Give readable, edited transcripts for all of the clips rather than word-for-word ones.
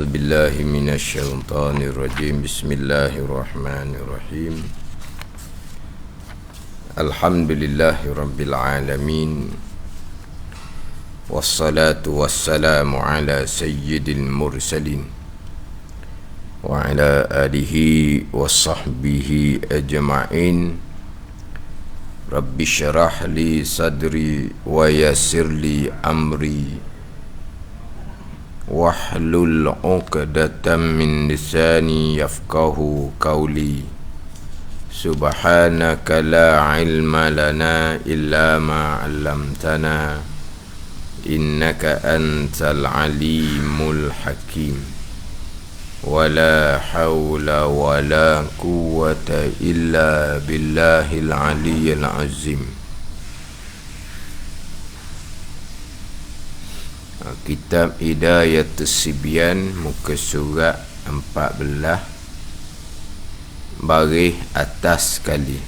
أعوذ بالله من الشيطان الرجيم. بسم الله الرحمن الرحيم. الحمد لله رب العالمين، والصلاة والسلام على سيد المرسلين وعلى آله وصحبه أجمعين. رب اشرح لي صدري ويسر لي أمري wahlul 'uqdatam min lisani yafqahu qawli. Subhanaka la ilma lana illa ma 'allamtana innaka antal alimul hakim. Wala hawla wala quwwata illa billahil aliyyil azim. Kitab Hidayatus Sibyan, muka surat 14, baris atas sekali.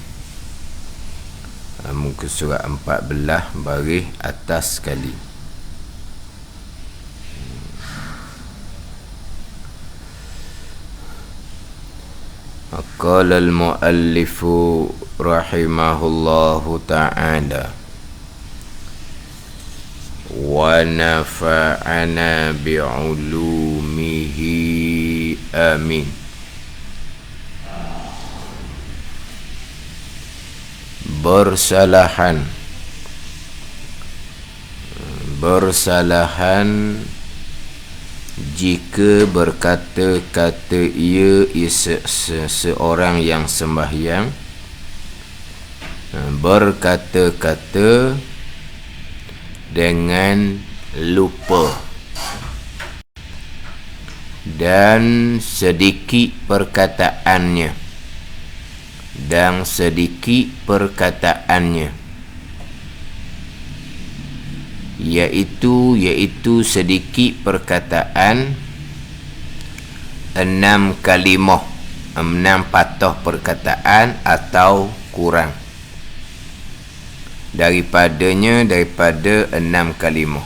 Muka surat 14, baris atas sekali. Qala al-muallifu rahimahullahu ta'ala wa nafa'ana bi'ulumihi amin. Bersalahan jika berkata-kata ia seorang yang sembahyang, berkata-kata dengan lupa, dan sedikit perkataannya, yaitu sedikit perkataan 6 kalimah, 6 patah perkataan atau kurang daripada 6 kalimah,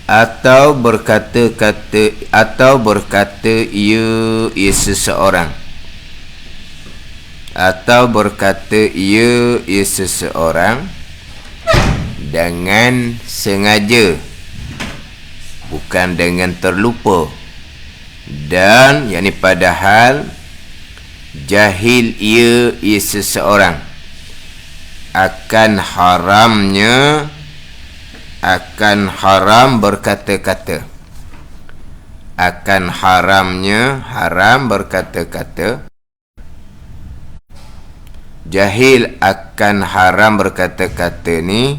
atau berkata ia seseorang, dengan sengaja, bukan dengan terlupa, dan yakni padahal jahil ia seseorang akan haram berkata-kata, jahil akan haram berkata-kata ni,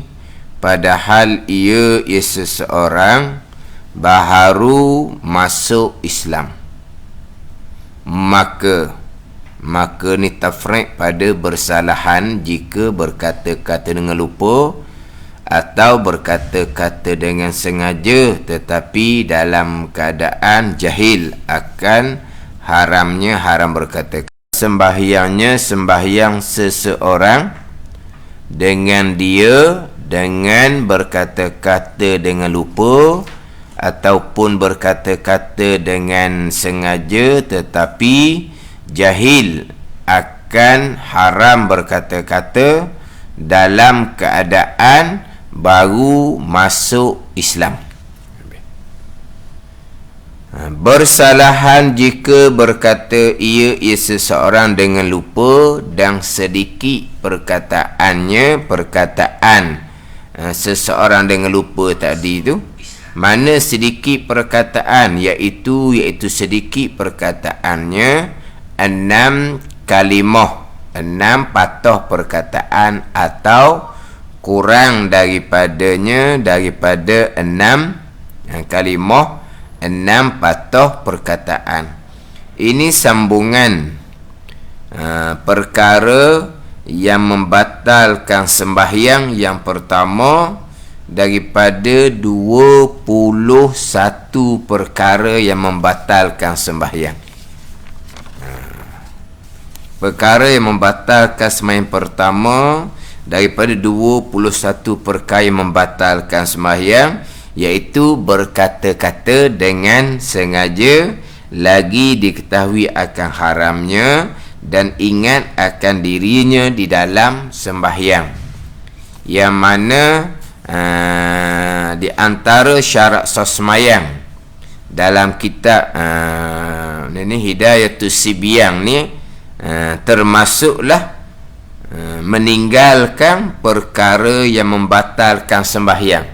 padahal ia seseorang baharu masuk Islam. Maka ni tafriq pada bersalahan jika berkata-kata dengan lupa atau berkata-kata dengan sengaja tetapi dalam keadaan jahil akan haram berkata-kata. Sembahyang seseorang dengan berkata-kata dengan lupa ataupun berkata-kata dengan sengaja tetapi jahil akan haram berkata-kata dalam keadaan baru masuk Islam. Bersalahan jika berkata ia seseorang dengan lupa dan sedikit perkataan seseorang dengan lupa tadi tu. Mana sedikit perkataan, iaitu sedikit perkataannya 6 kalimah, 6 patah perkataan atau kurang daripada 6 kalimah, 6 patah perkataan. Ini sambungan perkara yang membatalkan sembahyang. Yang pertama, daripada 21 perkara yang membatalkan sembahyang. Perkara yang membatalkan sembahyang pertama, daripada 21 perkara yang membatalkan sembahyang, iaitu berkata-kata dengan sengaja, lagi diketahui akan haramnya, dan ingat akan dirinya di dalam sembahyang. Yang mana di antara syarat sembahyang dalam kitab ini Hidayatus Sibyang ni termasuklah meninggalkan perkara yang membatalkan sembahyang.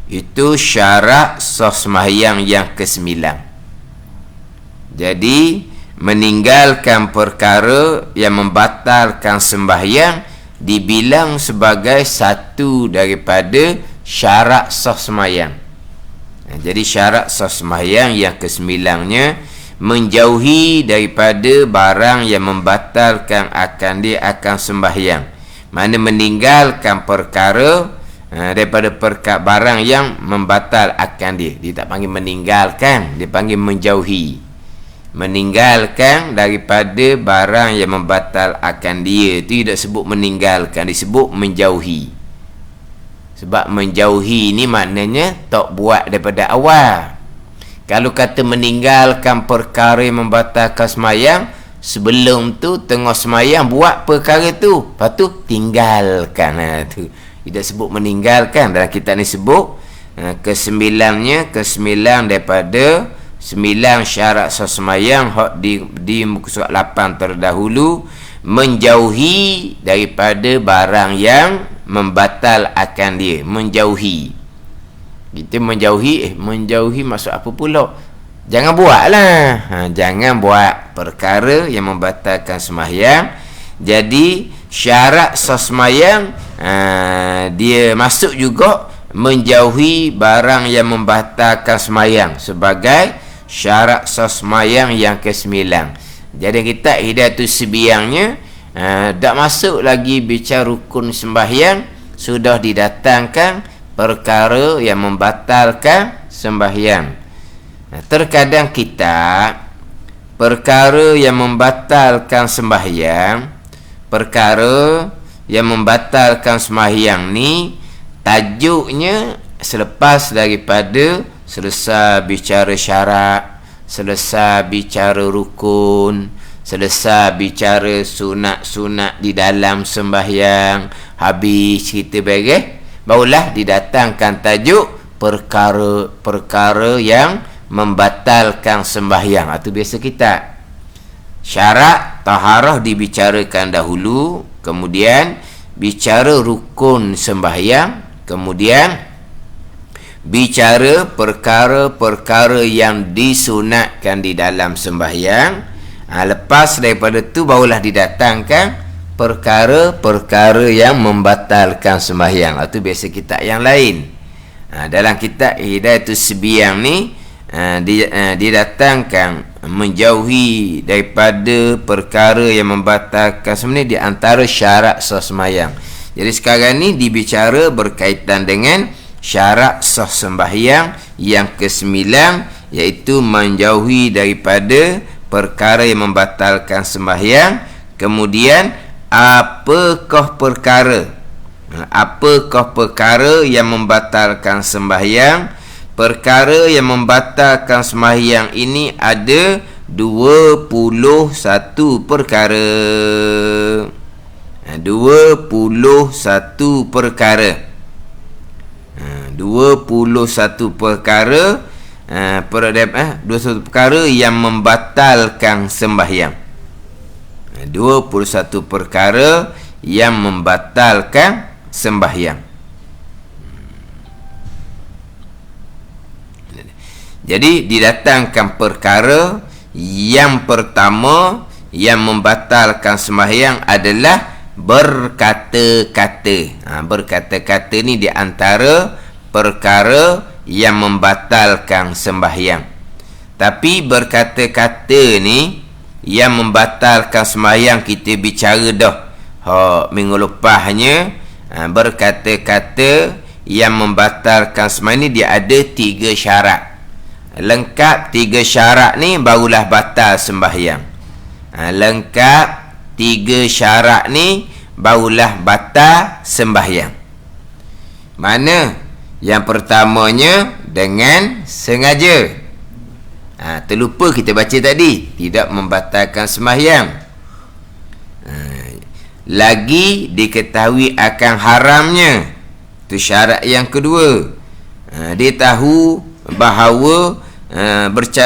Itu syarat sembahyang yang ke-9. Jadi meninggalkan perkara yang membatalkan sembahyang dibilang sebagai satu daripada syarat sah sembahyang. Jadi syarat sah sembahyang yang ke-9-nya menjauhi daripada barang yang membatalkan akan sembahyang. Mana meninggalkan perkara daripada barang yang membatal akan dia. Dia tak panggil meninggalkan, dia panggil menjauhi. Meninggalkan daripada barang yang membatal akan dia, itu tidak sebut meninggalkan, disebut menjauhi. Sebab menjauhi ni maknanya tak buat daripada awal. Kalau kata meninggalkan perkara yang membatalkan sembahyang, sebelum tu tengah sembahyang buat perkara tu, lepas tu tinggalkan. Tu tidak sebut meninggalkan. Dalam kitab ni sebut ke-9 daripada 9 syarat sembahyang hak di muka surat 8 terdahulu, menjauhi daripada barang yang membatal akan dia. Menjauhi. Kita menjauhi maksud apa pula? Jangan buatlah. Jangan buat perkara yang membatalkan sembahyang. Jadi syarat sembahyang dia masuk juga menjauhi barang yang membatalkan sembahyang sebagai syarat sembahyang yang ke-9. Jadi kita Hidayatus Sibyangnya tak masuk lagi bicara rukun sembahyang, sudah didatangkan perkara yang membatalkan sembahyang. Terkadang kita perkara yang membatalkan sembahyang, perkara yang membatalkan sembahyang ni tajuknya selepas daripada selesai bicara syarat, selesai bicara rukun, selesai bicara sunat-sunat di dalam sembahyang, habis kita beres, barulah didatangkan tajuk perkara-perkara yang membatalkan sembahyang. Itu biasa kita. Syarat taharah dibicarakan dahulu, kemudian bicara rukun sembahyang, kemudian bicara perkara-perkara yang disunatkan di dalam sembahyang. Lepas daripada tu barulah didatangkan perkara-perkara yang membatalkan sembahyang. Itu biasa kitab yang lain. Dalam kitab Hidayatus Sibyang ni didatangkan menjauhi daripada perkara yang membatalkan sembahyang di antara syarat sah sembahyang. Jadi sekarang ni dibicara berkaitan dengan syarat sah sembahyang yang ke-9, iaitu menjauhi daripada perkara yang membatalkan sembahyang. Kemudian apakah perkara yang membatalkan sembahyang? Perkara yang membatalkan sembahyang ini ada 21 perkara. 21 perkara. 21 perkara 21 perkara yang membatalkan sembahyang. 21 perkara yang membatalkan sembahyang. Jadi didatangkan perkara yang pertama yang membatalkan sembahyang adalah berkata-kata. Berkata-kata ni di antara perkara yang membatalkan sembahyang. Tapi berkata-kata ni yang membatalkan sembahyang kita bicara dah minggu lepasnya. Berkata-kata yang membatalkan sembahyang ni dia ada 3 syarat. Lengkap 3 syarat ni barulah batal sembahyang. Lengkap 3 syarat ni barulah batal sembahyang. Mana? Yang pertamanya dengan sengaja. Terlupa kita baca tadi, tidak membatalkan sembahyang. Lagi diketahui akan haramnya, itu syarat yang kedua. Dia tahu bahawa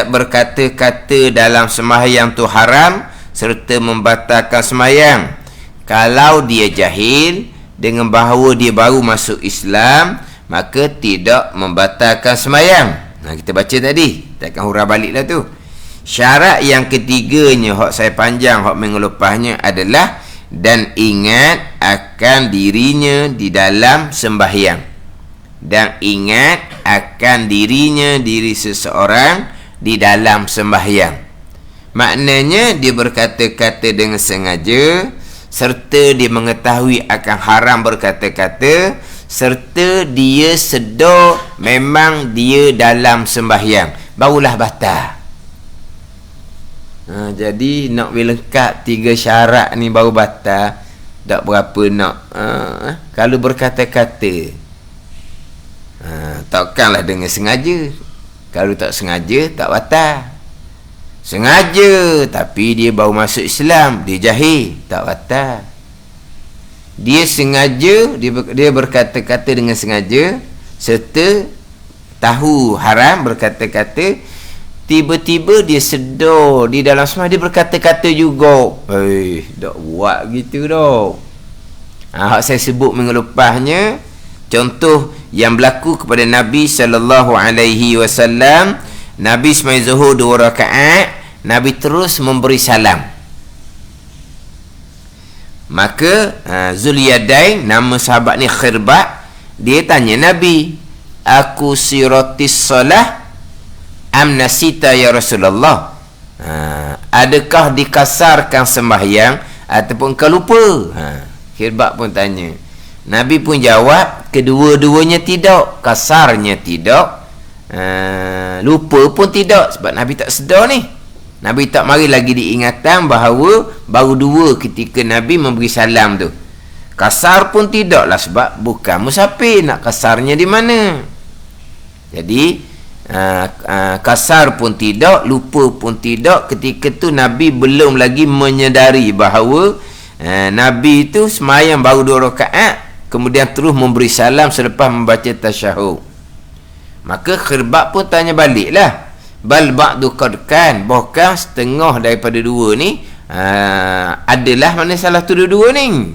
berkata-kata dalam sembahyang tu haram serta membatalkan sembahyang. Kalau dia jahil dengan bahawa dia baru masuk Islam, maka tidak membatalkan sembahyang. Kita baca tadi, kita akan hurah balik lah tu. Syarat yang ketiganya, hak saya panjang, hak minggu lepasnya adalah dan ingat akan dirinya di dalam sembahyang. Dan ingat akan diri seseorang di dalam sembahyang. Maknanya dia berkata-kata dengan sengaja, serta dia mengetahui akan haram berkata-kata, serta dia sedar memang dia dalam sembahyang, barulah batal. Jadi nak lengkap 3 syarat ni baru batal. Tak berapa nak kalau berkata-kata. Takkanlah dengan sengaja. Kalau tak sengaja, tak batal. Sengaja tapi dia baru masuk Islam, dia jahil, tak batal. Dia sengaja, dia berkata-kata dengan sengaja, serta tahu haram berkata-kata, tiba-tiba dia sedar di dalam semua dia berkata-kata juga. Tak buat gitu dah. Hak saya sebut minggu lepasnya, contoh yang berlaku kepada Nabi SAW. Nabi sembahyang zuhur 2 rakaat, Nabi terus memberi salam. Maka Zulyadain, nama sahabat ni Khirbak, dia tanya Nabi, aku siratis salah am nasita ya Rasulullah? Adakah dikasarkan sembahyang ataupun kau lupa? Khirbak pun tanya. Nabi pun jawab, kedua-duanya tidak. Kasarnya tidak, lupa pun tidak. Sebab Nabi tak sedar ni. Nabi tak mari lagi diingatan bahawa baru 2 ketika Nabi memberi salam tu. Kasar pun tidaklah sebab bukan musafir. Nak kasarnya di mana? Jadi kasar pun tidak, lupa pun tidak. Ketika tu Nabi belum lagi menyedari bahawa Nabi itu sembahyang baru 2 rakaat, kemudian terus memberi salam selepas membaca tasyahud. Maka Khirbak pun tanya baliklah, bal ba'du qadkan, bahkan setengah daripada 2 ni adalah mana salah tu dua-dua ni.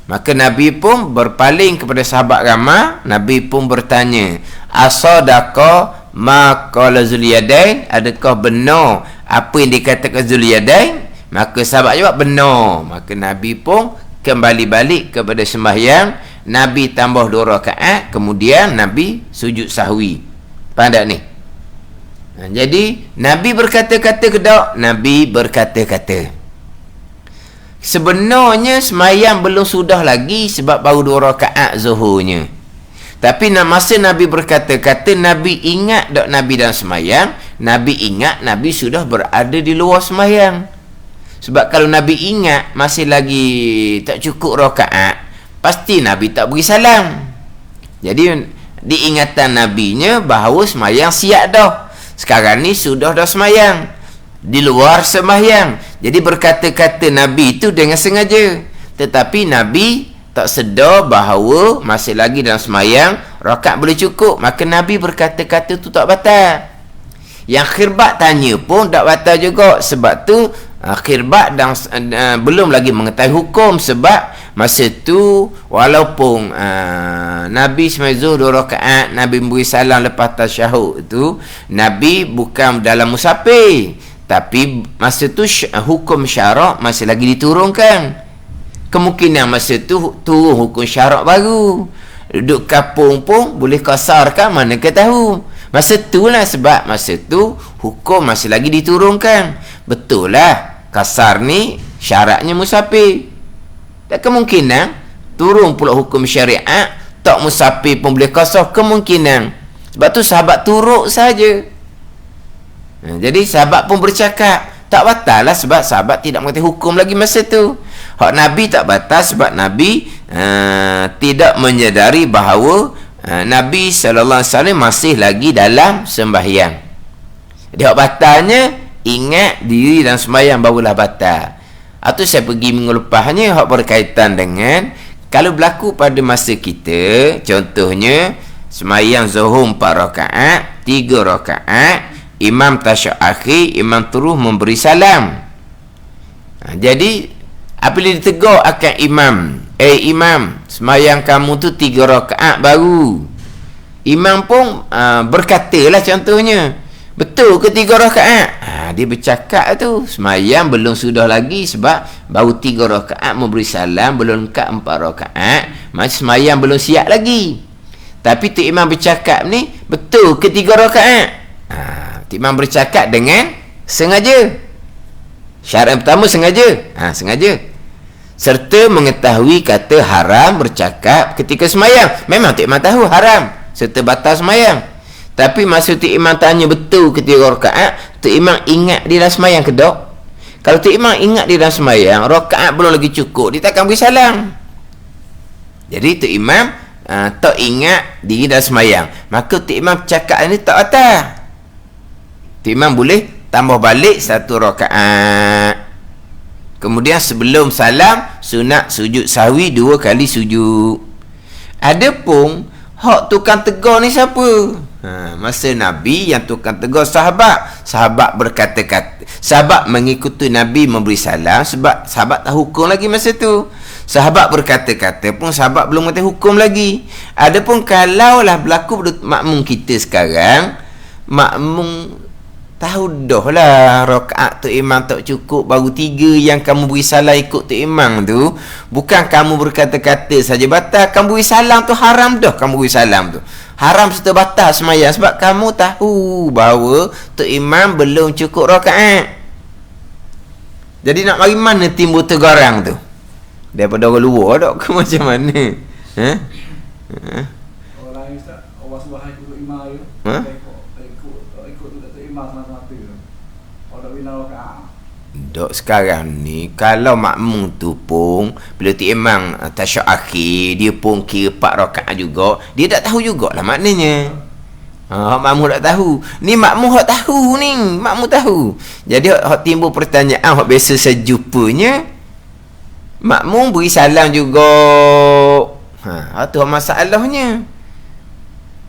Maka Nabi pun berpaling kepada sahabat ramah. Nabi pun bertanya, asadaqa ma qala Zulyadain, adakah benar apa yang dikatakan Zulyadain? Maka sahabat jawab benar. Maka Nabi pun kembali balik kepada sembahyang. Nabi tambah 2 rakaat, kemudian Nabi sujud sahwi. Faham tak ni? Jadi Nabi berkata-kata ke tak? Nabi berkata-kata. Sebenarnya sembahyang belum sudah lagi sebab baru 2 rakaat zuhurnya. Tapi masa Nabi berkata-kata, Nabi ingat tak Nabi dalam sembahyang? Nabi ingat Nabi sudah berada di luar sembahyang. Sebab kalau Nabi ingat masih lagi tak cukup rakaat, pasti Nabi tak beri salam. Jadi diingatan Nabinya bahawa sembahyang siap dah. Sekarang ni sudah dah sembahyang, di luar sembahyang. Jadi berkata-kata Nabi itu dengan sengaja. Tetapi Nabi tak sedar bahawa masih lagi dalam sembahyang, rakaat boleh cukup. Maka Nabi berkata-kata tu tak batal. Yang Khirbak tanya pun tak batal juga. Sebab tu Khirbak belum lagi mengetahui hukum. Sebab masa tu walaupun Nabi sembahyang zuhur 2 rakaat, Nabi memberi salam lepas tasyahud tu, Nabi bukan dalam musafir, tapi masa tu hukum syarak masih lagi diturunkan. Kemungkinan masa tu turun hukum syarak baru. Duduk kampung pun boleh kasarkan, mana ke tahu. Masa tu lah, sebab masa tu hukum masih lagi diturunkan. Betul lah, kasar ni syaratnya musafir. Tak kemungkinan turun pula hukum syariat, tak musafir pun boleh kasar, kemungkinan. Sebab tu sahabat turut saja. Jadi sahabat pun bercakap, tak batal lah sebab sahabat tidak mengerti hukum lagi masa tu. Hak Nabi tak batal sebab Nabi tidak menyedari bahawa Nabi SAW masih lagi dalam sembahyang. Dia batalnya, ingat diri dan sembahyang barulah batal. Atau saya pergi minggu lepasnya, hak berkaitan dengan kalau berlaku pada masa kita, contohnya sembahyang zuhur 4 rakaat, 3 rakaat, imam tasyahud akhir, imam terus memberi salam. Jadi apabila ditegur akan imam, imam, sembahyang kamu tu 3 rakaat baru. Imam pun berkatalah contohnya, betul ke 3 rakaat? Dia bercakap tu, sembahyang belum sudah lagi sebab baru 3 rakaat memberi salam, belum lengkap 4 rakaat, macam sembahyang belum siap lagi. Tapi tu imam bercakap ni, betul ke 3 rakaat? Tu imam bercakap dengan sengaja. Syarat pertama sengaja. Sengaja. Serta mengetahui kata haram bercakap ketika sembahyang. Memang Tok Imam tahu haram serta batal sembahyang. Tapi masa Tok Imam tanya betul ke 3 rakaat, Tok Imam ingat dia dah sembahyang ke tak? Kalau Tok Imam ingat dia dah sembahyang, rakaat belum lagi cukup, dia takkan beri salam. Jadi Tok Imam tak ingat diri dah sembahyang, maka Tok Imam cakap ni tak batal. Tok Imam boleh tambah balik 1 rakaat. Kemudian sebelum salam, sunat sujud sahwi 2 kali sujud. Adapun hak tukang tegur ni siapa? Masa Nabi yang tukang tegur sahabat. Sahabat berkata-kata, sahabat mengikuti Nabi memberi salam sebab sahabat tahu hukum lagi masa tu. Sahabat berkata-kata pun sahabat belum tahu hukum lagi. Adapun kalaulah berlaku makmum kita sekarang, makmum tahu dah lah rakaat tu imam tak cukup, baru 3 yang kamu beri salam ikut tu imam tu, bukan kamu berkata-kata saja batal, kamu beri salam tu haram dah. Kamu beri salam tu haram serta batal sembahyang sebab kamu tahu bahawa tu imam belum cukup rakaat. Jadi nak mari mana timbul tegarang tu? Daripada orang luar tak ke macam mana? Orang Ustaz, orang sembahyang ikut imam tu. Dok sekarang ni kalau makmum tu pun bila tu imam tasyahud akhir, dia pun kira 4 rakaat juga, dia tak tahu jugalah maknanya. Makmum tak tahu. Ni makmum hak tahu ni, makmum tahu. Jadi hak timbul pertanyaan hak biasa saya jumpanya, makmum beri salam juga. Tu masalahnya.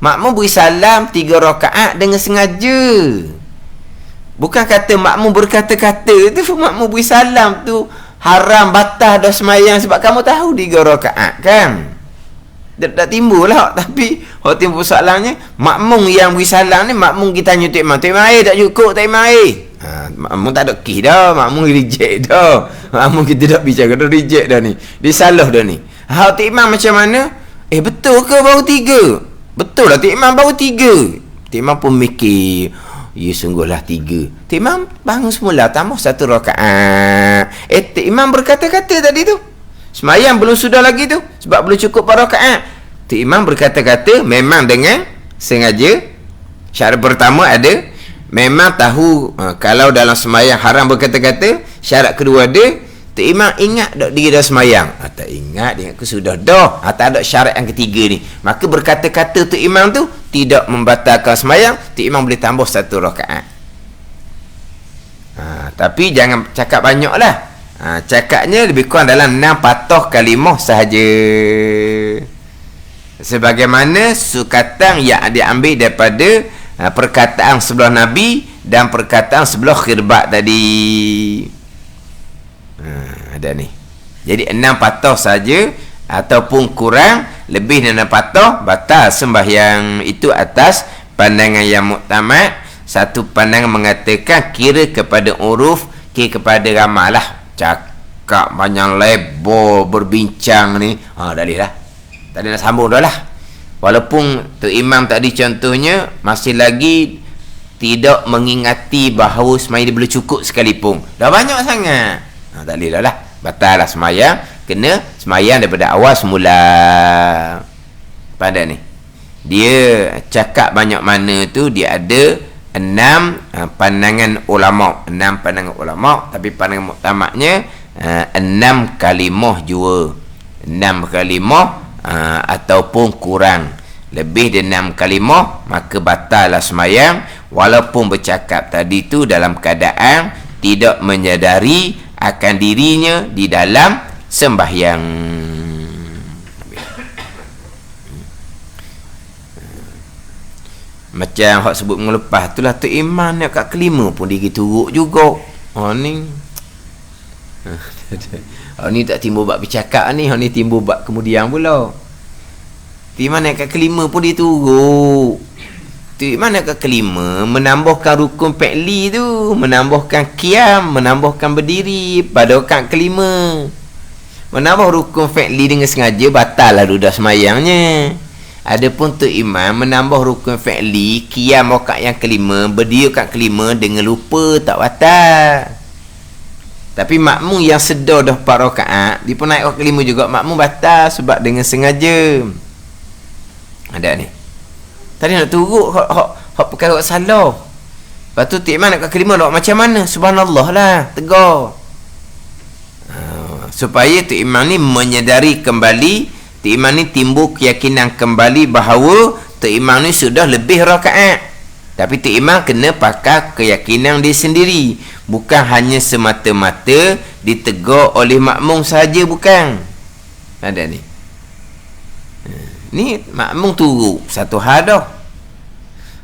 Makmum beri salam 3 rakaat dengan sengaja. Bukan kata makmum berkata-kata tu, makmum beri salam tu haram batal dah sembahyang sebab kamu tahu 3 rakaat kan. Tak timbul lah. Tapi hak timbul soalannya, makmum yang beri salam ni, makmum kita tanya Tok Imam, Tok Imam tak cukup, Tok Imam makmum tak ada kih dah, makmum reject dah. Makmum kita dah bicara dah reject dah ni, dia salah dah ni. Tok Imam macam mana? Betul ke baru 3? Betul lah Tok Imam baru 3. Tok Imam pun mikir, ya sungguhlah 3. Tok Imam bangun semula tambah 1 rakaat. Tok Imam berkata-kata tadi tu, sembahyang belum sudah lagi tu sebab belum cukup 4 rakaat. Tok Imam berkata-kata memang dengan sengaja. Syarat pertama ada, memang tahu kalau dalam sembahyang haram berkata-kata. Syarat kedua ada, Tok Imam ingat tak diri dah sembahyang? Tak ingat, dia ingat sudah dah. Tak ada syarat yang ketiga ni. Maka berkata-kata Tok Imam tu tidak membatalkan sembahyang. Tok Imam boleh tambah 1 rakaat. Tapi jangan cakap banyak lah. Cakapnya lebih kurang dalam 6 patah kalimah sahaja. Sebagaimana sukatan yang diambil daripada perkataan sebelah Nabi dan perkataan sebelah Khirbat tadi. Ada ni. Jadi 6 patah saja ataupun kurang, lebih dari 6 patah batal sembahyang. Itu atas pandangan yang muktamad. Satu pandangan mengatakan kira kepada uruf, kira kepada ramalah. Cakap banyak lebar berbincang ni, dah boleh lah, tak ada nak sambung dah lah. Walaupun tu imam tadi contohnya masih lagi tidak mengingati bahawa sembahyang dia boleh cukup sekalipun, dah banyak sangat, tak boleh dah lah, batal lah sembahyang. Kena sembahyang daripada awal semula. Pada ni dia cakap banyak mana tu, dia ada 6 pandangan ulama'. 6 pandangan ulama', tapi pandangan muktamadnya 6 kalimah jua. 6 kalimah ataupun kurang. lebih dari 6 kalimah, maka batallah sembahyang, walaupun bercakap tadi tu dalam keadaan tidak menyadari akan dirinya di dalam sembahyang. Macam hak sebut mengelepas itulah tu imam nak kat kelima pun dia turut juga. Ni ni tak timbul bab bercakap ni, ni timbul bab kemudian pula. Imam nak kat kelima pun dia turut. Tu imam nak kat kelima menambahkan rukun fi'li tu, menambahkan qiyam, menambahkan berdiri pada rakaat kelima. Menambah rukun fi'li dengan sengaja batal lah dah semayangnya. Adapun tu imam menambah rukun fi'li, qiyam rakaat yang kelima, berdiri rakaat kelima dengan lupa tak batal. Tapi makmum yang sedar dah 4 rakaat, dia pun naik rakaat kelima juga, makmum batal sebab dengan sengaja. Ada ni. Tadi nak turut hak perkara salah. Lepas tu tu imam nak rakaat kelima nak macam mana? Subhanallah lah, tegar. Supaya tu imam ni menyedari kembali, tu imam ni timbul keyakinan kembali bahawa tu imam ni sudah lebih rakaat. Tapi tu imam kena pakai keyakinan dia sendiri, bukan hanya semata-mata ditegur oleh makmum saja, bukan. Ada ni. Ni makmum turut satu hal dah.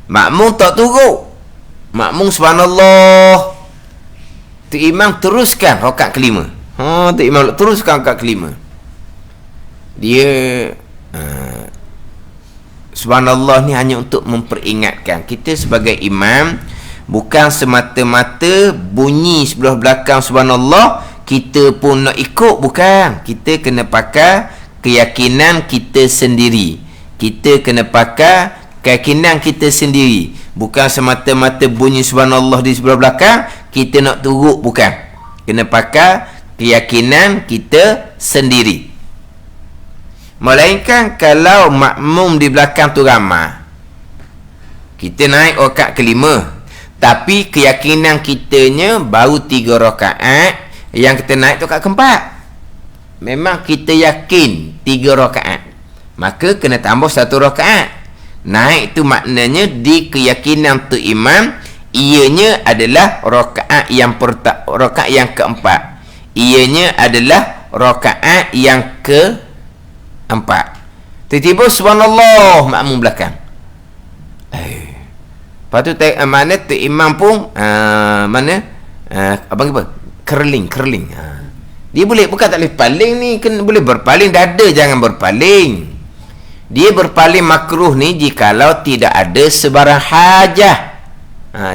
Makmum tak turut. Makmum subhanallah. Tu imam teruskan rakaat kelima. Tu imam teruskan rakaat kelima. Dia subhanallah ni hanya untuk memperingatkan kita sebagai imam, bukan semata-mata bunyi sebelah belakang subhanallah kita pun nak ikut, bukan. Kita kena pakai keyakinan kita sendiri. Kita kena pakai keyakinan kita sendiri, bukan semata-mata bunyi subhanallah di sebelah belakang kita nak turut, bukan. Kena pakai keyakinan kita sendiri. Melainkan kalau makmum di belakang tu ramai, kita naik rakaat kelima, tapi keyakinan kitanya baru 3 rakaat, yang kita naik tu rakaat keempat. Memang kita yakin 3 rakaat, maka kena tambah 1 rakaat. Naik tu maknanya di keyakinan tu imam, ianya adalah rakaat yang rakaat yang keempat. Ianya adalah rakaat yang keempat. Tiba-tiba subhanallah makmum belakang. Lepas tu mana tu imam pun curling. Dia boleh, bukan tak boleh paling ni, kena boleh berpaling, dada jangan berpaling. Dia berpaling makruh ni jikalau tidak ada sebarang hajah.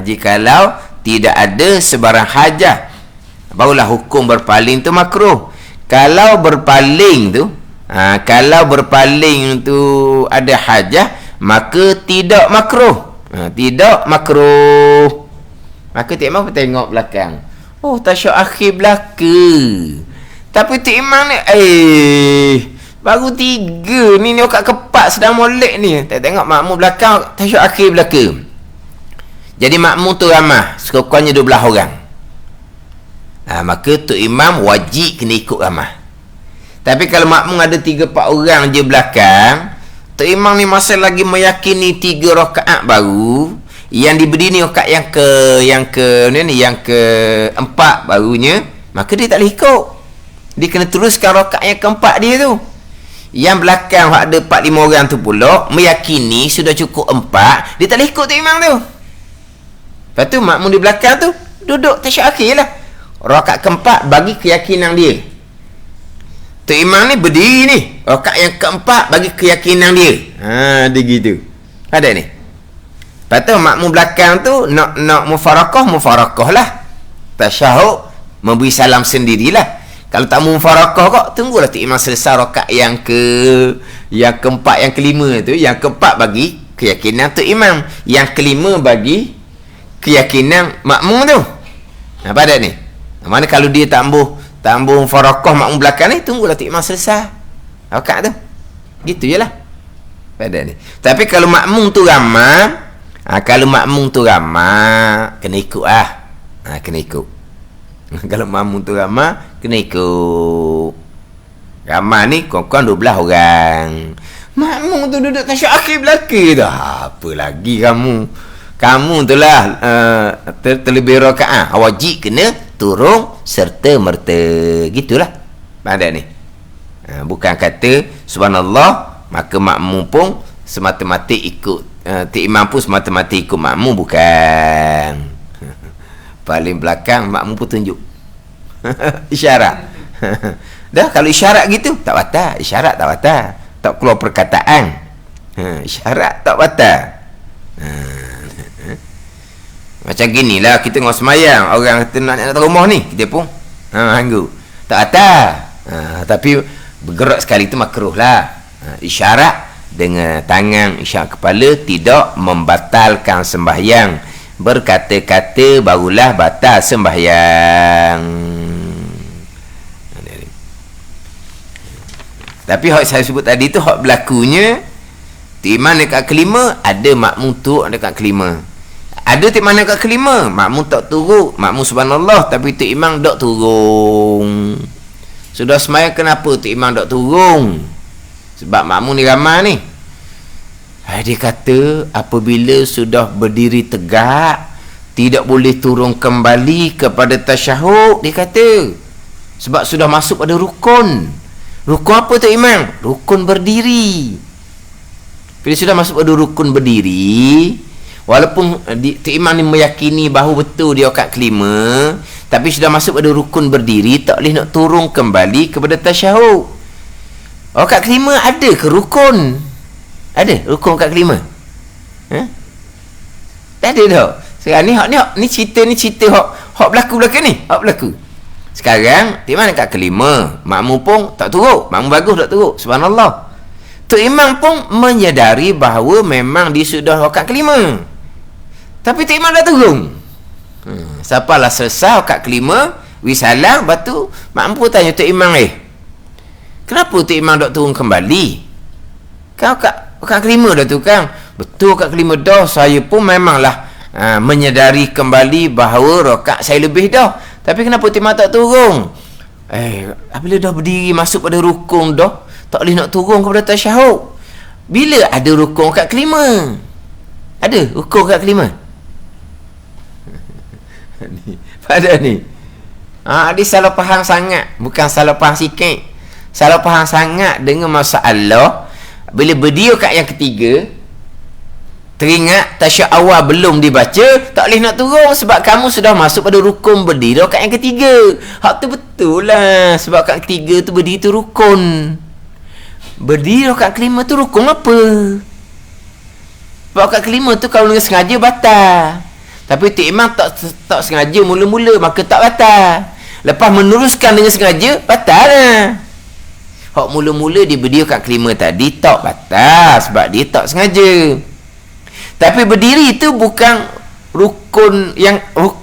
Jikalau tidak ada sebarang hajah, barulah hukum berpaling tu makruh. Kalau berpaling tu ada hajah, maka tidak makruh. Tidak makruh. Maka tak mahu tengok belakang. Oh, tasyuk akhir belaka. Tapi tu imam ni baru 3 ni okat kepak sedang molek ni. Tak tengok makmum belakang, tasyuk akhir belaka. Jadi makmum tu ramah, sekurang-kurangnya 12 orang. Maka tu imam wajib kena ikut ramah. Tapi kalau makmum ada 3-4 orang je belakang, tu imam ni masa lagi meyakini 3 rakaat baru, yang diberi ni rakaat yang keempat barunya, maka dia tak boleh ikut. Dia kena teruskan rakaat yang keempat dia tu. Yang belakang ada 4-5 orang tu pula meyakini sudah cukup 4, dia tak boleh ikut tu imam tu. Lepas tu makmum di belakang tu duduk tasyuk akhir lah, rakaat keempat bagi keyakinan dia. Tu imam ni berdiri ni, rakaat yang keempat bagi keyakinan dia. Dia gitu. Ada ni. Lepas tu makmum belakang tu nak mufarakah lah. Tasyahud, memberi salam sendirilah. Kalau tak mufarakah kok, tunggulah tu imam selesai rakaat yang keempat, yang kelima tu. Yang keempat bagi keyakinan tu imam, yang kelima bagi keyakinan makmum tu. Apa ada ni? Mana kalau dia tambah mufarakah makmum belakang ni, tunggulah tu imam selesai rakaat tu. Gitu je lah. Pada ni. Tapi kalau makmum tu ramai, kena ikut lah. Kena ikut. Kalau makmum tu ramai, kena ikut. Ramai ni kurang-kurang 12 orang. Makmum tu duduk tasyahud akhir belakang dah. Apa lagi kamu tu lah terlebih rakaat. Wajib kena turun serta merta. Gitulah. Pada ni. Bukan kata subhanallah maka makmum pun semata-mata ikut imam pun semata-mata ikut makmum, bukan. Paling belakang makmum pun tunjuk. Isyarat. Dah kalau isyarat gitu tak batal, isyarat tak batal. Tak keluar perkataan. Isyarat tak batal. Macam ginilah kita tengok semayang, orang kata nak rumah ni, kita pun hanggu. Tak batal. Tapi bergerak sekali itu makruh lah. Isyarat dengan tangan isyarat kepala tidak membatalkan sembahyang. Berkata-kata barulah batal sembahyang. Tapi hak saya sebut tadi tu hak berlakunya imam dekat kelima, ada makmum tu dekat kelima. Ada imam dekat kelima, makmum tak turun, makmum subhanallah tapi tu imam tak turun. Sudah sembahyang kenapa tu imam tak turun? Sebab makmum ni ramai ni. Dia kata apabila sudah berdiri tegak tidak boleh turun kembali kepada tasyahud, dia kata. Sebab sudah masuk pada rukun. Rukun apa tu imam? Rukun berdiri. Bila sudah masuk pada rukun berdiri, walaupun imam ni meyakini bahawa betul dia kat kelima, tapi sudah masuk pada rukun berdiri, tak boleh nak turun kembali kepada tasyahud. Kat kelima ada ke rukun? Ada rukun kat kelima? Tak ada tak? Sekarang ni cerita hak berlaku belakang ni, hak berlaku. Sekarang imam dekat kelima, makmum pun tak turun, makmum bagus tak turun, subhanallah. Tu imam pun menyadari bahawa memang dia sudah kat kelima, tapi tu imam dah turun. Siapalah selesai kat kelima, wisalam, batu makmum pun tanya tu imam, kenapa tu imam tak turun kembali? Kau kat kelima dah tu kan? Betul kat kelima dah, saya pun memanglah menyadari kembali bahawa rakaat saya lebih dah. Tapi kenapa timah tak turun? Bila dah berdiri masuk pada rukun dah, tak boleh nak turun kepada tasyahud. Bila ada rukun kat kelima? Ada rukun kat kelima? Pada ni. Dia salah faham sangat. Bukan salah faham sikit. Salah faham sangat dengan masalah. Bila berdiri kat yang ketiga, teringat tasyahud awal belum dibaca, tak boleh nak turun sebab kamu sudah masuk pada rukun berdiri kat yang ketiga. Hak tu betul lah, sebab kat ketiga tu berdiri tu rukun. Berdiri kat kelima tu rukun apa? Sebab kat kelima tu kalau dengan sengaja batal. Tapi tu imam tak sengaja mula-mula, maka tak batal. Lepas meneruskan dengan sengaja, batal lah. Hak mula-mula dia berdiri kat kelima tadi tak batal sebab dia tak sengaja. Tapi berdiri itu bukan rukun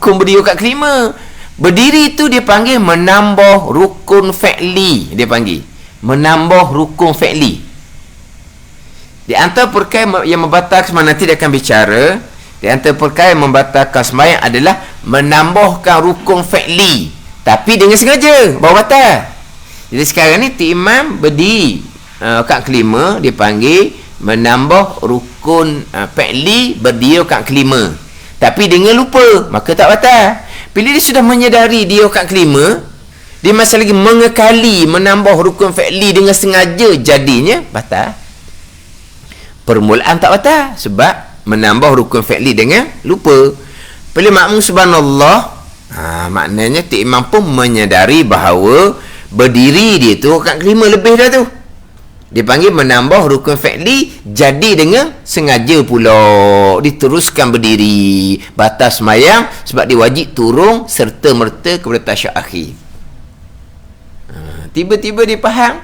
berdiri kat kelima. Berdiri itu dia panggil menambah rukun fi'li. Dia panggil menambah rukun fi'li. Di antara perkara yang membatalkan sembahyang, nanti dia akan bicara. Di antara perkara yang membatalkan sembahyang adalah menambahkan rukun fi'li, tapi dengan sengaja baru batal. Jadi sekarang ni imam berdiri kat kelima, dia panggil menambah rukun fi'li berdiri kat kelima, tapi dengan lupa, maka tak batal. Bila dia sudah menyedari dia kat kelima, dia masih lagi mengekali menambah rukun fi'li dengan sengaja, jadinya batal. Permulaan tak batal sebab menambah rukun fi'li dengan lupa. Bila makmum subhanallah, maknanya imam pun menyedari bahawa berdiri dia tu kat kelima lebih dah tu. Dia panggil menambah rukun fi'li, jadi dengan sengaja pula diteruskan berdiri, batas sembahyang sebab dia wajib turun serta merta kepada tasyahud akhir. Tiba-tiba dia faham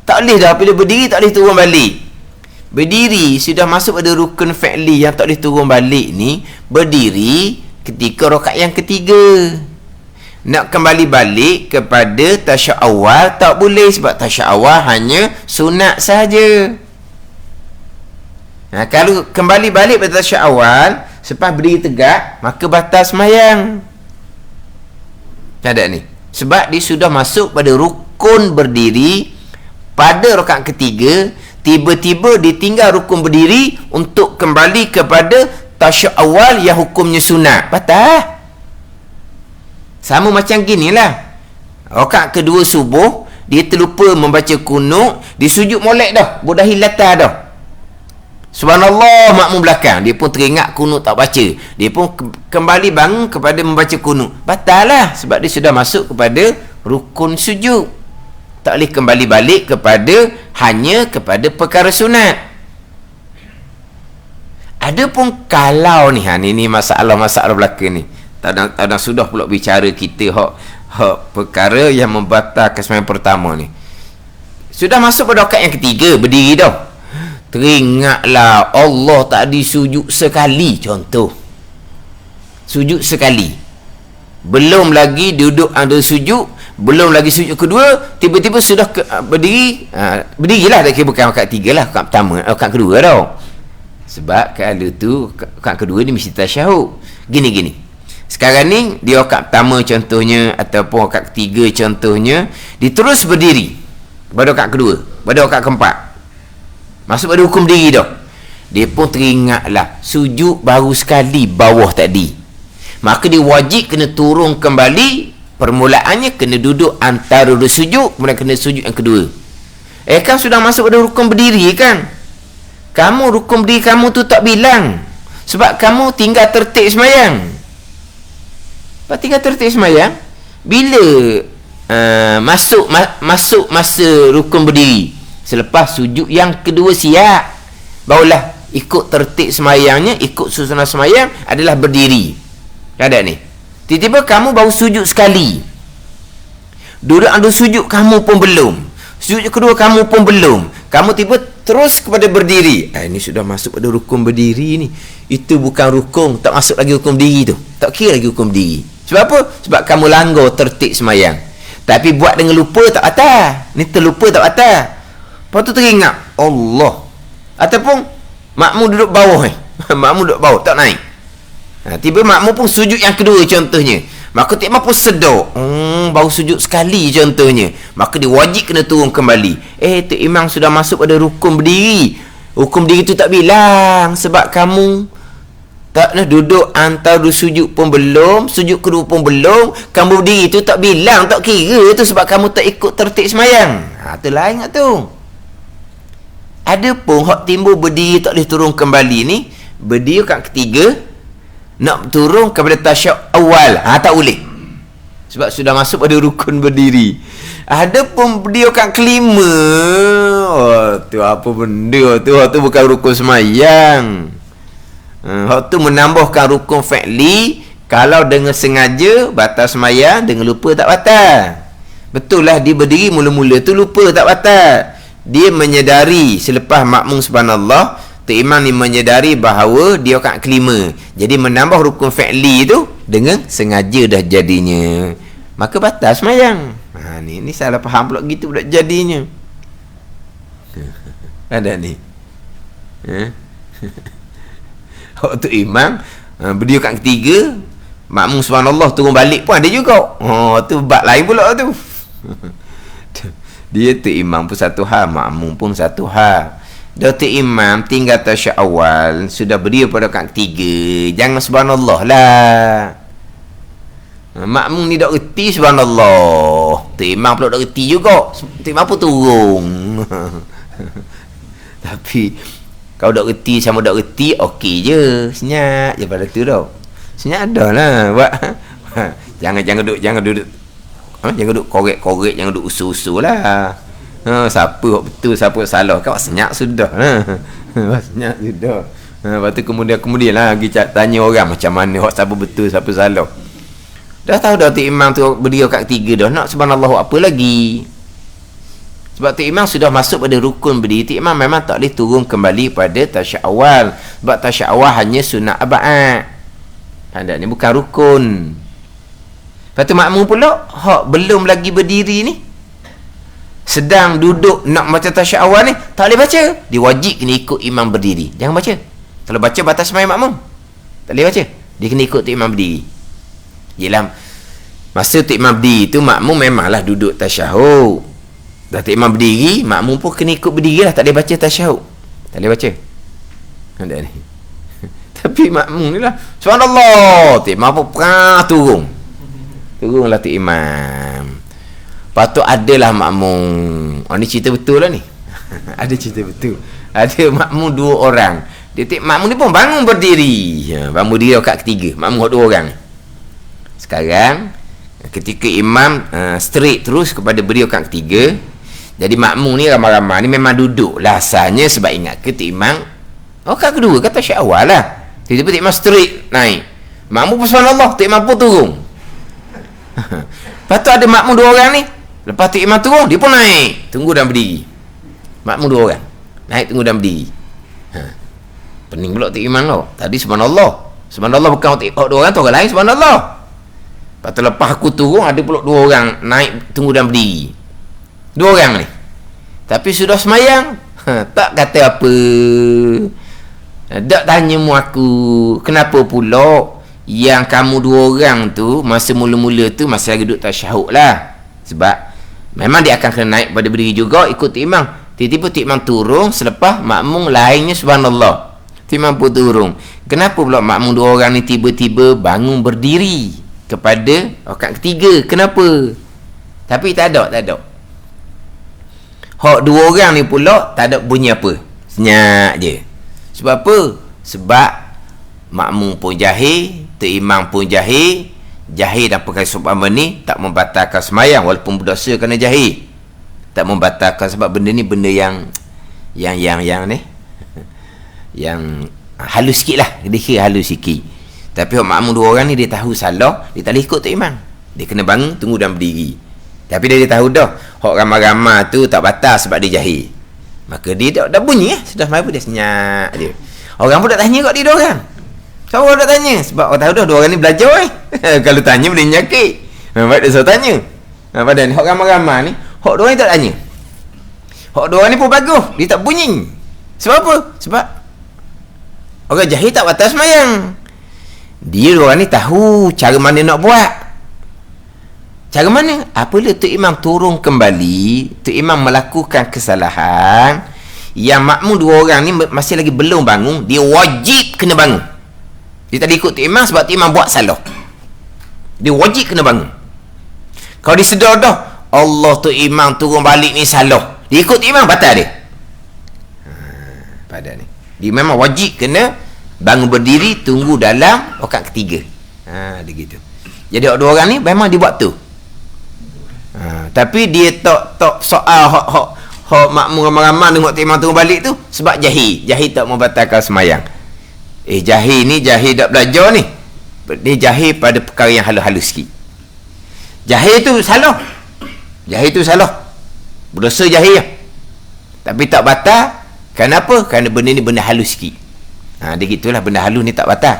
tak boleh dah, bila berdiri tak boleh turun balik. Berdiri sudah masuk pada rukun fi'li yang tak boleh turun balik ni, berdiri ketika rakaat yang ketiga. Nak kembali balik kepada tasyahud awal tak boleh sebab tasyahud awal hanya sunat saja. Kalau kembali balik pada tasyahud awal selepas berdiri tegak, maka batal sembahyang. Ada ni. Sebab dia sudah masuk pada rukun berdiri pada rakaat ketiga, tiba-tiba ditinggal rukun berdiri untuk kembali kepada tasyahud awal yang hukumnya sunat. Batal. Sama macam ginilah. Rakaat kedua subuh, dia terlupa membaca kunut, dia sujud molek dah, budak hilatan dah. Subhanallah, makmum belakang, dia pun teringat kunut tak baca. Dia pun kembali bangun kepada membaca kunut. Batal lah, sebab dia sudah masuk kepada rukun sujud. Tak boleh kembali balik hanya kepada perkara sunat. Adapun kalau ni, ni masalah belakang ni. Tak sudah pula bicara kita hak perkara yang membatalkan sembahyang pertama ni. Sudah masuk pada rakaat yang ketiga, berdiri dah. Teringatlah Allah tadi sujud sekali, contoh. Sujud sekali. Belum lagi duduk ada sujud, belum lagi sujud kedua, tiba-tiba sudah berdiri. Berdirilah, tak kira bukan rakaat tiga lah, rakaat pertama, rakaat kedua dah. Sebab kalau tu rakaat kedua ni mesti tasyahud. Gini. Sekarang ni dia rakaat pertama contohnya, ataupun rakaat ketiga contohnya, dia terus berdiri pada rakaat kedua, pada rakaat keempat, masuk pada hukum diri dah. Dia pun teringatlah sujud baru sekali bawah tadi, maka dia wajib kena turun kembali. Permulaannya kena duduk antara dua sujud, kemudian kena sujud yang kedua. Kan sudah masuk pada rukun berdiri kan. Kamu rukun berdiri kamu tu tak bilang, sebab kamu tinggal tertib sembahyang. Tinggal tertib sembahyang, bila masuk masa rukun berdiri, selepas sujud yang kedua siap, barulah ikut tertib sembahyangnya, ikut susunan sembahyang adalah berdiri. Ada ni, tiba-tiba kamu baru sujud sekali, duduk ada sujud kamu pun belum, sujud kedua kamu pun belum, kamu tiba terus kepada berdiri. Ini sudah masuk pada rukun berdiri ni. Itu bukan rukun, tak masuk lagi rukun berdiri tu, tak kira lagi rukun berdiri. Sebab apa? Sebab kamu langgar tertib sembahyang. Tapi buat dengan lupa tak batal. Ni terlupa tak batal. Lepas tu teringat Allah. Ataupun makmum duduk bawah makmum duduk bawah, tak naik. Tiba makmum pun sujud yang kedua contohnya. Maka tak mampu sedar. Baru sujud sekali contohnya. Maka dia wajib kena turun kembali. Tok imam sudah masuk pada rukun berdiri. Rukun berdiri tu tak bilang, sebab kamu tak nak duduk antara sujud pun belum, sujud kedua pun belum, kamu berdiri tu tak bilang, tak kira tu, sebab kamu tak ikut tertib sembahyang. Tu lain tak tu. Ada pun hak timbul berdiri tak boleh turun kembali ni, berdiri kat ketiga nak turun kepada tasyahud awal, tak boleh, sebab sudah masuk pada rukun berdiri. Ada pun berdiri kat kelima, tu apa benda tu bukan rukun sembahyang. Hak tu menambahkan rukun fi'li. Kalau dengan sengaja batal sembahyang, dengan lupa tak batal. Betul lah dia berdiri mula-mula tu lupa tak batal. Dia menyedari selepas makmum subhanallah, Tok Imam ni menyedari bahawa dia kat kelima. Jadi menambah rukun fi'li tu dengan sengaja dah jadinya, maka batal sembahyang. Ni salah faham pula gitu pula jadinya. Ada ni. Tok Imam berdiri kat ketiga, makmum subhanallah turun balik pun ada juga. Tu bab lain pula tu. Dia Tok Imam pun satu hal, makmum pun satu hal. Tok Imam tinggal tasyahud awal, sudah berdiri pada kat ketiga, jangan subhanallah lah. Makmum ni tak reti subhanallah, Tok Imam pula tak reti juga, Tok Imam pun turun. Tapi kau dak reti sama dak reti, okey je, senyap je pada tu dah. Senyap dah lah buat. Jangan duduk korek-korek, jangan duduk usul-usul lah. Siapa betul, siapa salah, kau senyap sudah lah. Senyap sudah. Lepas tu kemudian lah pergi tanya orang macam mana hak siapa betul, siapa salah. Dah tahu dah Tok Imam tu berdiri kat tiga dah, nak subhanallah apa lagi? Sebab Tok Imam sudah masuk pada rukun berdiri. Tok Imam memang tak boleh turun kembali pada tasyahud awal, sebab tasyahud awal hanya sunat abad. Ni bukan rukun. Lepas tu makmum pula hak belum lagi berdiri ni, sedang duduk nak baca tasyahud awal ni, tak boleh baca. Dia wajib kena ikut imam berdiri. Jangan baca. Kalau baca batas sembahyang makmum, tak boleh baca. Dia kena ikut Tok Imam berdiri. Yelah, masa Tok Imam berdiri tu makmum memanglah duduk tasyahud. Dah Tok Imam berdiri, makmum pun kena ikut berdiri lah. Tak boleh baca tasyahud. Tak boleh baca. Ada ni. Tapi makmum ni lah, subhanallah, Tok Imam pun perah turun. Turunlah Tok Imam. Lepas tu adalah makmum. Ni cerita betul lah ni. Ada cerita betul. Ada makmum 2 orang. Makmum ni pun bangun berdiri. Bangun berdiri rakaat ketiga. Makmum 2 orang. Sekarang ketika imam straight terus kepada berdiri rakaat ketiga, jadi makmum ni ramai-ramai ni memang duduk lah asalnya, sebab ingat ke Tok Imam rakaat kedua kata syak awal lah. Tiba-tiba Tok Imam straight naik. Makmum pun subhanallah, Tok Imam pun turun. Lepas tu ada makmum 2 orang ni. Lepas Tok Imam turun, dia pun naik. Tunggu dan berdiri. Makmum 2 orang. Naik, tunggu dan berdiri. Pening pula Tok Imam tau. Tadi subhanallah. Subhanallah bukan 2 orang tu, orang lain subhanallah. Lepas tu lepas aku turun, ada pula 2 orang naik, tunggu dan berdiri. 2 orang ni. Tapi sudah semayang, tak kata apa. Tak tanya mu aku, kenapa pula yang kamu 2 orang tu masa mula-mula tu masih lagi duduk tasyahud lah. Sebab memang dia akan kena naik pada berdiri juga ikut Tok Imam. Tiba-tiba Tok Imam turun selepas makmum lainnya subhanallah. Tok Imam pun turun. Kenapa pula makmum 2 orang ni tiba-tiba bangun berdiri kepada rakaat ketiga? Kenapa? Tapi tak ada. Hak 2 orang ni pula tak ada bunyi apa. Senyap je. Sebab apa? Sebab makmum pun jahil, Tok Imam pun jahil. Jahil dan perkara seumpama ni tak membatalkan semayang walaupun berdosa kerana jahil. Tak membatalkan sebab benda ni benda yang ni yang halus sikit lah. Dia kira halus sikit. Tapi hak makmum 2 orang ni dia tahu salah, dia tak boleh ikut Tok Imam. Dia kena bangun, tunggu dan berdiri. Tapi dia tahu dah hak ramai-ramai tu tak batal sebab dia jahil. Maka dia dah bunyi sudah main pun dia senyap je. Orang pun tak tanya kat dia 2 orang. Siapa orang tak tanya? Sebab orang tahu dah 2 orang ni belajar kalau tanya boleh nyakit. Sebab dia suruh tanya. Padahal hak ramai-ramai ni, hak 2 orang ni tak tanya. Hak 2 orang ni pun bagus, dia tak bunyi. Sebab apa? Sebab orang jahil tak batal semayang. Dia 2 orang ni tahu cara mana nak buat. Cara mana? Apabila Tok Imam turun kembali, Tok Imam melakukan kesalahan, yang makmum 2 orang ni masih lagi belum bangun, dia wajib kena bangun. Dia tak ikut Tok Imam sebab Tok Imam buat salah. Dia wajib kena bangun. Kalau dia sedar dah, Allah Tok Imam turun balik ni salah, dia ikut Tok Imam, batal dia. Pada ni dia memang wajib kena bangun berdiri, tunggu dalam rakaat ketiga. Dia gitu. Jadi 2 orang ni memang dia buat tu. Tapi dia tak soal hak makmum ramai-ramai tengok Tok Imam turun balik tu sebab jahil tak membatalkan semayang. Jahil ni jahil tak belajar ni. Dia jahil pada perkara yang halus-halus sikit. Jahil tu salah. Berdosa jahil. Tapi tak batal. Kenapa? Kerana benda ni benda halus sikit. Dia gitulah, benda halus ni tak batal.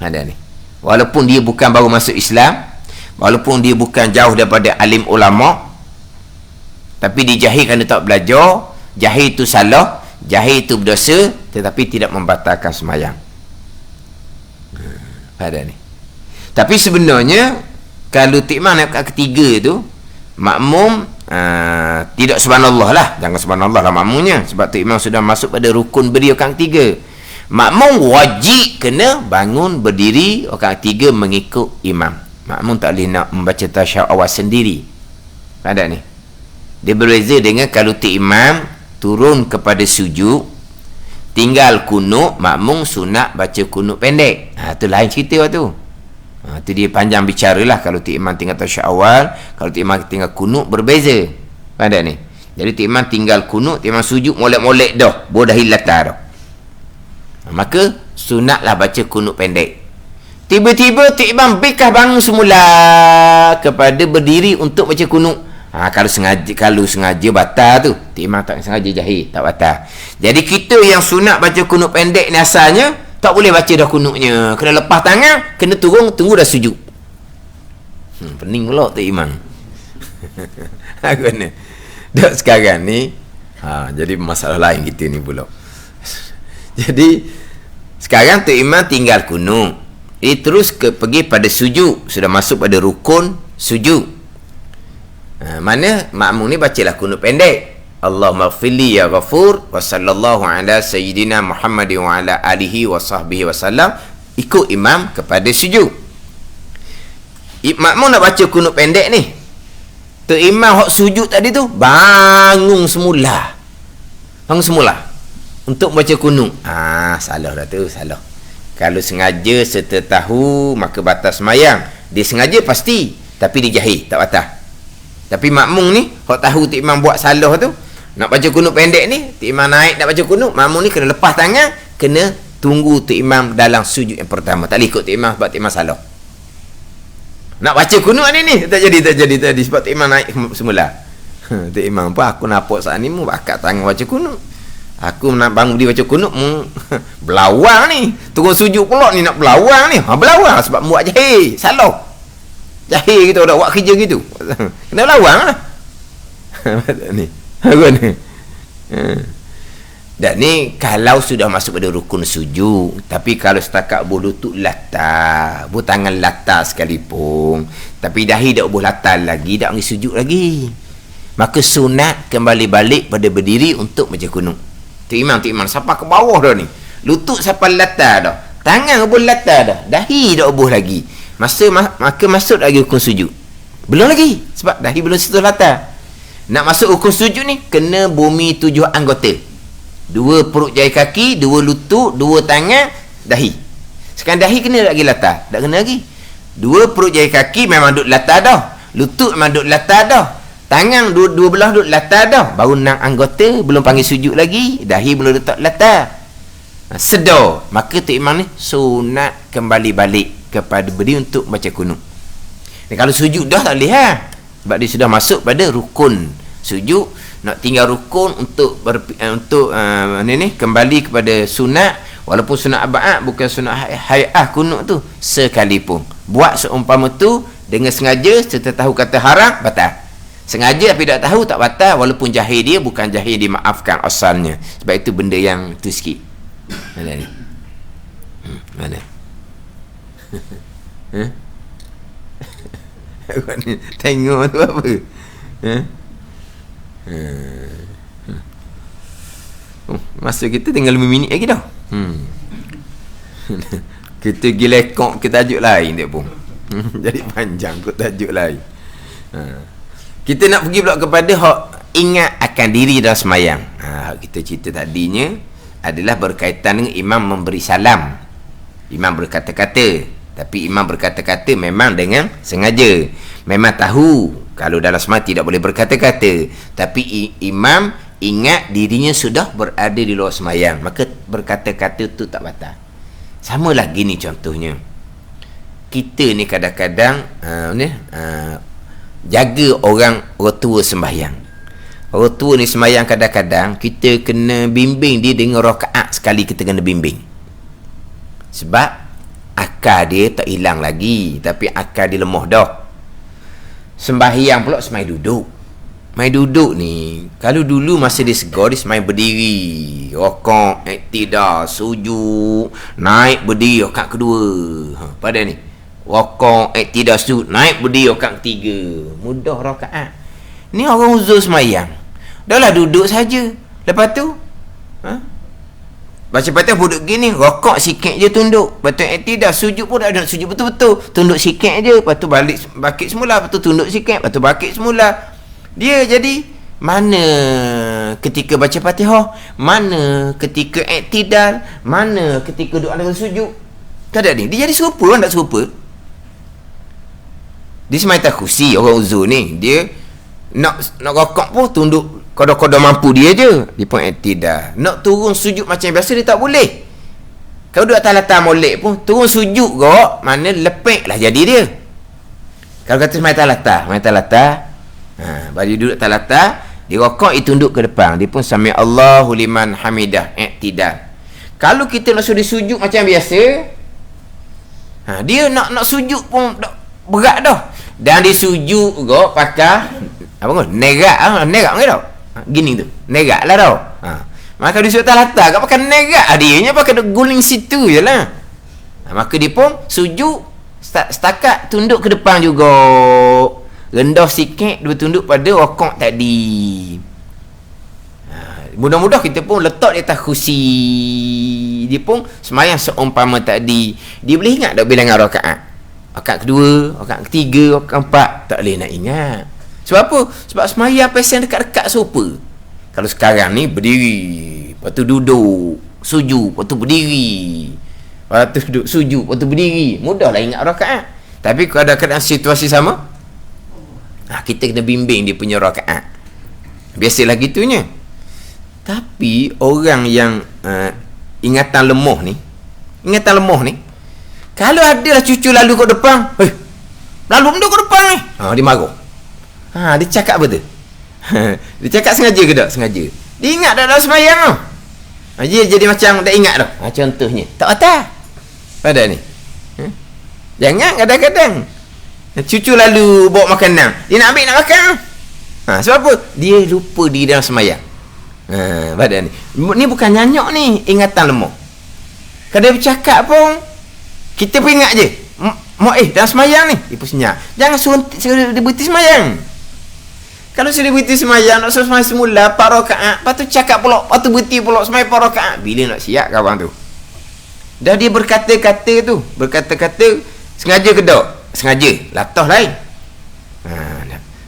Ada ni. Walaupun dia bukan baru masuk Islam, walaupun dia bukan jauh daripada alim ulama, tapi dia jahil kerana tak belajar. Jahil tu salah, jahil tu berdosa, tetapi tidak membatalkan semayang. Pada ni. Tapi sebenarnya kalau Tok Imam naik kat ketiga tu, makmum tidak subhanallah lah. Jangan subhanallah lah makmumnya, sebab Tok Imam sudah masuk pada rukun berdiri rakaat ketiga. Makmum wajib kena bangun berdiri rakaat ketiga mengikut imam. Makmum tak boleh nak membaca tasyahud awal sendiri. Ada ni. Dia berbeza dengan kalau Tok Imam turun kepada sujud, tinggal kunut, makmum sunat baca kunut pendek. Tu lain cerita tu. Tu dia panjang bicara lah. Kalau Tok Imam tinggal tasyahud awal, kalau Tok Imam tinggal kunut, berbeza. Ada ni. Jadi Tok Imam tinggal kunut, Tok Imam sujud molek-molek dah, bodah hilata dah. Maka sunatlah baca kunut pendek. Tiba-tiba Tok Imam bekah bangun semula kepada berdiri untuk baca kunut. Kalau sengaja batal tu. Tok Imam tak sengaja jahil, tak batal. Jadi kita yang sunat baca kunut pendek ni asalnya tak boleh baca dah kunutnya. Kena lepas tangan, kena turun, tunggu dah sujud. Pening pula Tok Imam. Kena. Dak sekarang ni jadi masalah lain kita ni pula. Jadi sekarang Tok Imam tinggal kunut, dia terus pergi pada sujud, sudah masuk pada rukun sujud. Mana makmum ni bacalah kunut pendek. Allahumma ighfirli ya ghafur wa sallallahu ala sayyidina Muhammad wa ala alihi wa sahbihi wasallam. Ikut imam kepada sujud. Makmum nak baca kunut pendek ni, tu imam hok sujud tadi tu bangun semula untuk baca kunut. Salah dah tu, salah. Kalau sengaja serta tahu maka batas sembahyang. Dia sengaja pasti, tapi dia jahil tak batal. Tapi makmum ni hok tahu tu imam buat salah tu, nak baca kunut pendek ni, tu imam naik nak baca kunut, makmum ni kena lepas tangan, kena tunggu tu imam dalam sujud yang pertama. Tak boleh ikut tu imam sebab tu imam salah. Nak baca kunut ni tak jadi tadi sebab tu imam naik semula. Tu imam apa aku nampak saat ni mu bakat tangan baca kunut. Aku nak bangun dia baca kunut belawang ni. Turun sujud pula ni nak belawang ni. Belawang sebab buat jahil, salah. Jahil gitu dah buat kerja gitu. Kena belawang lah. Ni. Aku ni. Dan ni kalau sudah masuk pada rukun sujud, tapi kalau setakat lutut latar, tangan latar sekalipun, tapi dahi tak boleh latar lagi, tak boleh sujud lagi, maka sunat kembali balik pada berdiri untuk baca kunut. Tu imam sampai ke bawah dah ni, lutut sampai latar dah, tangan boleh latar dah, dahi tak boleh lagi, maka masuk lagi rukun sujud. Belum lagi, sebab dahi belum sentuh latar. Nak masuk rukun sujud ni kena bumi 7 anggota. 2 perut jari kaki, 2 lutut, 2 tangan, dahi. Sekarang dahi kena lagi latar, tak kena lagi. 2 perut jari kaki memang duduk latar dah, lutut memang duduk latar dah, tangan dua belah duduk latar dah. Baru 6 anggota belum panggil sujud lagi, dahi belum letak latar. Sedar, maka tu imam ni sunat kembali balik kepada berdiri untuk baca kunut. Dan kalau sujud dah tak boleh sebab dia sudah masuk pada rukun sujud. Nak tinggal rukun untuk kembali kepada sunat, walaupun sunat abad bukan sunat hay'ah kunut tu sekalipun. Buat seumpama tu dengan sengaja serta tahu kata haram, batal. Sengaja tapi tak tahu tak batal, walaupun jahil dia bukan jahil dimaafkan asalnya. Sebab itu benda yang tu sikit. Mana ni? Mana? Tengok tu apa? Masa kita tinggal 5 minit lagi dah. Kita pergi lekok ke tajuk lain dia pun. Jadi panjang kot tajuk lain. Kita nak pergi pula kepada hak ingat akan diri dalam semayang. Kita cerita tadinya adalah berkaitan dengan imam memberi salam. Imam berkata-kata, tapi imam berkata-kata memang dengan sengaja. Memang tahu kalau dalam semayang tidak boleh berkata-kata, tapi imam ingat dirinya sudah berada di luar semayang, maka berkata-kata tu tak batal. Sama lah gini contohnya, kita ni kadang-kadang jaga orang tua sembahyang. Orang tua ni sembahyang, kadang-kadang kita kena bimbing dia dengan rakaat sekali, kita kena bimbing. Sebab akal dia tak hilang lagi, tapi akal dia lemah dah. Sembahyang pula semai duduk. Main duduk ni, kalau dulu masa dia segar, dia semai berdiri, rokok, iktidal, sujud, naik berdiri rakaat kedua. Pada ni rokok, iktidal, sujud, naik berdiri rakaat ketiga. Mudah rakaat. Ni orang uzur sembahyang, dahlah duduk saja. Lepas tu baca Fatihah duduk gini, rokok sikit je tunduk. Lepas tu iktidal, sujud pun tak ada nak sujud betul-betul, tunduk sikit je. Lepas tu balik bakit semula, lepas tu tunduk sikit, lepas tu bakit semula. Dia jadi mana ketika baca Fatihah, mana ketika iktidal, mana ketika doa dengan sujud. Tak ada ni. Dia jadi serupa kan tak serupa. Dia semata kursi orang uzur ni, dia nak rokok pun tunduk kodok-kodok mampu dia je, dia pun iktidal. Nak turun sujud macam biasa dia tak boleh. Kalau duduk atas latar molek pun turun sujud kok, mana lepek lah jadi dia. Kalau kata semata latar, bagi duduk atas latar, dia rokok, dia tunduk ke depan, dia pun sami Allahu liman hamidah, iktidal. Kalau kita nak suruh sujud macam biasa, dia nak sujud pun berat dah. Dan dia sujud kok pakai apa kau? Nerak ke tau? Gini tu. Nerak lah tau. Maka dia suruh atas latar, kau pakai nerak, dia pakai guling situ je lah. Maka dia pun sujud setakat tunduk ke depan juga. rendah sikit dia tunduk pada rokok tadi. Mudah-mudah kita pun letak di atas kursi. Dia pun semayang seumpama tadi. Dia boleh ingat tak bilangan rakaat? Rakaat kedua, rakaat ketiga, rakaat keempat. Tak boleh nak ingat. Sebab apa? Sebab semayang pesen dekat-dekat sofa. Kalau sekarang ni berdiri, lepas tu duduk, sujud, lepas tu berdiri, lepas tu duduk, sujud, lepas tu berdiri. Mudahlah ingat rakaat. Tapi kalau ada keadaan situasi sama, kita kena bimbing dia punya rakaat. Biasalah gitunya. Tapi orang yang ingatan lemah ni, kalau adalah cucu lalu kat depan, lalu benda kat depan ni, dia marah. Dia cakap apa tu? Dia cakap sengaja ke tak? Sengaja. Dia ingat dah dalam semayang tu. Dia jadi macam tak ingat dah. Contohnya, tak patah pada ni. Jangan kadang-kadang cucu lalu bawa makanan, dia nak ambil nak makan. Sebab apa? Dia lupa diri dalam semayang. Badan ni bukan nyanyok ni, ingatan lemah. Kalau dia bercakap pun kita pun ingat je. Mak dalam semayang ni dia pun senyap. Jangan suruh dia berhenti semayang. Kalau sudah berhenti semayang, nak suruh semayang semula 4 rakaat, lepas tu cakap pula, lepas tu berhenti pula semayang 4 rakaat, bila nak siap kawan tu? Dah dia berkata-kata sengaja ke tak? Sengaja, latah lain.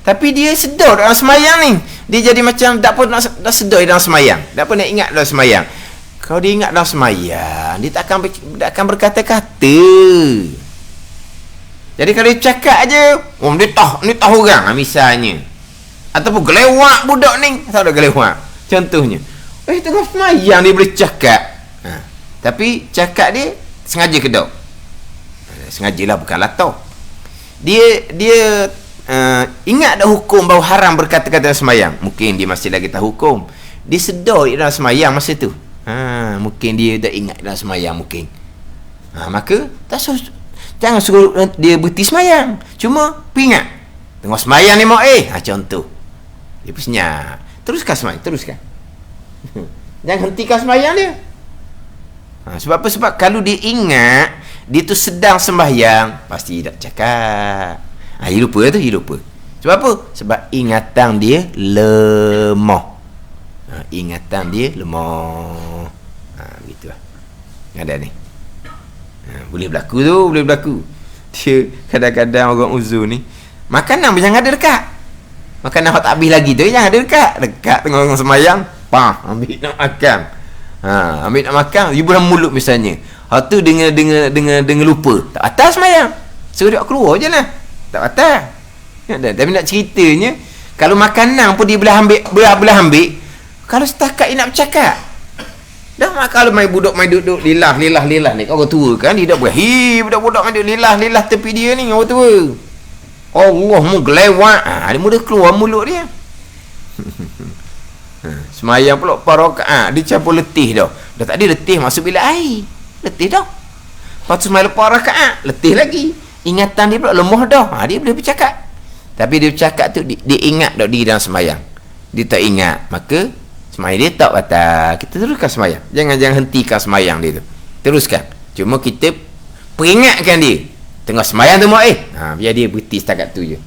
Tapi dia sedar dalam semayang ni. Dia jadi macam tak pun nak sedar dalam semayang. Tak pun nak ingat dalam semayang. Kalau dia ingat dalam semayang, dia tak akan berkata-kata. Jadi kalau dia cakap je, dia tahu orang misalnya. Ataupun gelewak budak ni. Tahu tak gelewak? Contohnya, tengah semayang dia boleh cakap. Tapi cakap dia sengaja ke tak? Sengajalah, bukan latah. Dia ingat dah hukum bahawa haram berkata-kata dalam semayang. Mungkin dia masih lagi tahu hukum. Dia sedar dalam semayang masa tu. Mungkin dia dah ingat dalam semayang mungkin. Maka jangan suruh dia berhenti semayang. Cuma ingat tengok semayang ni mak contoh. Dia pun senyap. Teruskan semayang, teruskan. Jangan hentikan semayang dia. Sebab apa? Sebab kalau dia ingat dia tu sedang sembahyang, pasti tak cakap. Dia lupa tu, dia lupa. Sebab apa? Sebab ingatan dia lemah. Ingatan dia lemah. Begitulah. Ada ni. Boleh berlaku. Dia kadang-kadang orang uzur ni, makanan pun jangan ada dekat. Makanan hot tak habis lagi tu jangan ada dekat. Dekat tengah orang semayang, ambil nak makan. Ambil nak makan, ibu dalam mulut misalnya. Tu dengan lupa. Tak atas semayang. Suruh dia keluar je lah. Tak patah. Tapi nak ceritanya, kalau makanan pun dia boleh ambil, kalau setakat dia nak bercakap. Dah kalau main budak main duduk lilah ni, orang tua kan, dia dah boleh budak-budak main duduk lilah tepi dia ni, orang tua. Allah mu gelewak. Dia mula keluar mulut dia. Semayang pula 4 rakaat, dia campur letih dah. Dah tak ada letih masuk bilik air. Letih dah. Lepas tu semayang 4 rakaat, letih lagi. Ingatan dia pula lemah dah. Dia boleh bercakap. Tapi dia bercakap tu, dia ingat dah diri dalam semayang. Dia tak ingat, maka semayang dia tak batal. Kita teruskan semayang. Jangan hentikan semayang dia tu. Teruskan. Cuma kita peringatkan dia. Tengah semayang tu mak biar dia berhenti setakat tu je.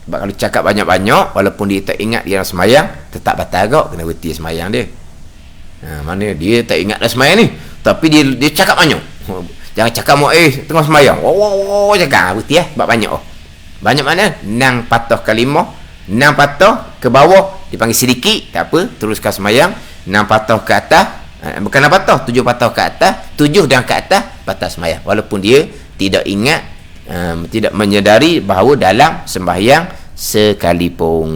Sebab kalau cakap banyak-banyak, walaupun dia tak ingat dia dalam semayang, tetap batal agak, kena berhenti semayang dia. Mana dia tak ingat dalam semayang ni, tapi dia cakap banyak. Jangan cakap mak tengah semayang. Cakap berhenti sebab banyak. Banyak mana? 6 patah kalimah, 6 patah ke bawah dipanggil sedikit, tak apa, teruskan semayang. 6 patah ke atas, bukan 6 patah, 7 patah ke atas, 7 dan ke atas patah semayang, walaupun dia tidak ingat, tidak menyedari bahawa dalam sembahyang sekalipun.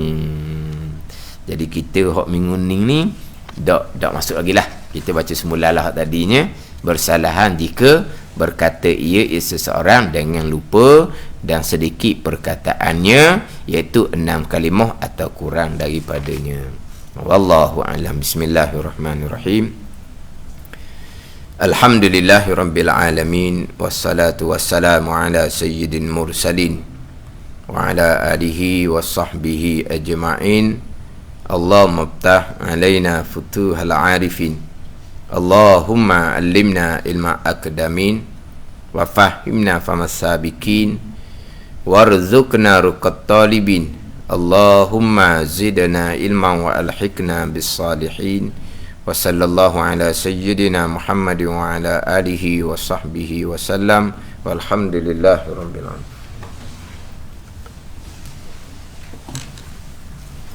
Jadi kita hak minggu ni dak masuk lagi lah. Kita baca semula lah tadinya, bersalahan jika berkata ia seseorang dengan lupa dan sedikit perkataannya, iaitu 6 kalimah atau kurang daripadanya. Wallahu a'lam. Bismillahirrahmanirrahim. Alhamdulillahirabbil alamin, wassalatu wassalamu ala sayyidil mursalin wa ala alihi washabbihi ajma'in. Allahumma iftah alaina futuhal arifin. Allahumma allimna ilma akdamin wa fahimna famas sabiqin warzuqna ruqat talibin. Allahumma zidna ilman wa alhiqna bis salihin. Wa sallallahu ala sayyidina Muhammad wa ala alihi wa sahbihi wa sallam. Walhamdulillahi rabbil alamin.